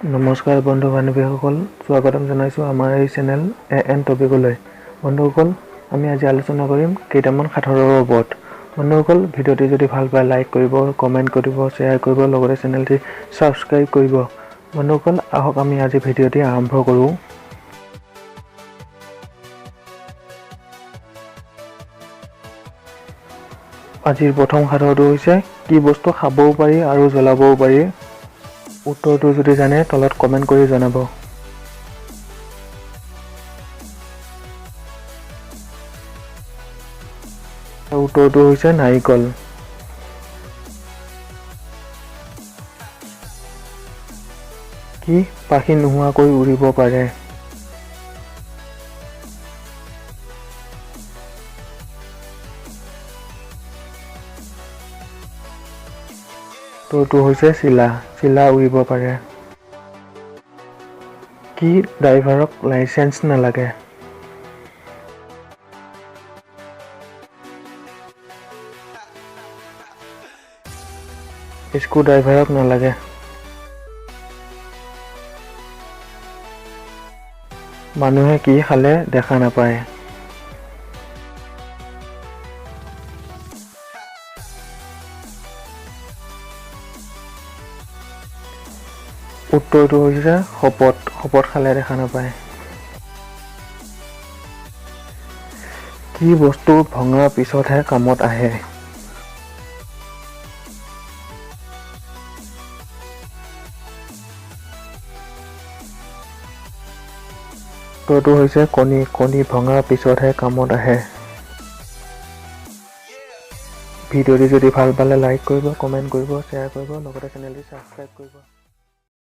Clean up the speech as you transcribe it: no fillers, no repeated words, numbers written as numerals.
নমস্কাৰ বন্ধু বান্ধৱীসকল, স্বাগতম জনাইছোঁ আমাৰ এই চেনেল এন টপিকলৈ। বন্ধুসকল, আমি আজি আলোচনা কৰিম কেইটামান সাঁথৰৰ ওপৰত। বন্ধুসকল, ভিডিঅ'টি যদি ভাল পায় লাইক কৰিব, কমেণ্ট কৰিব, শ্বেয়াৰ কৰিব, লগতে চেনেলটি ছাবস্ক্ৰাইব কৰিব। বন্ধুসকল, আহক আমি আজি ভিডিঅ'টি আৰম্ভ কৰোঁ। আজিৰ প্ৰথম সাঁথৰটো হৈছে কি বস্তু খাবও পাৰি আৰু জ্বলাবও পাৰি। উত্তৰটো যদি জানে তলত কমেণ্ট কৰি জনাব। উত্তৰটো হৈছে নাৰিকল। কি পাখি নোহোৱাকৈ উৰিব পাৰে? উত্তৰটো হৈছে চিলা। চিলা উৰিব পাৰে। কি ড্ৰাইভাৰক লাইচেন্স নালাগে? স্ক্ৰু ড্ৰাইভাৰক নালাগে। মানুহে কি খালে দেখা নাপায়? উত্তৰটো হৈছে শপত। শপত খালে দেখা নাপায়। কি বস্তু ভঙাৰ পিছতহে কামত আহে? উত্তৰটো হৈছে কণী। কণী ভঙাৰ পিছতহে কামত আহে। ভিডিঅ'টি যদি ভাল পালে লাইক কৰিব, কমেণ্ট কৰিব, শ্বেয়াৰ কৰিব, লগতে চেনেলটি ছাবস্ক্ৰাইব কৰিব।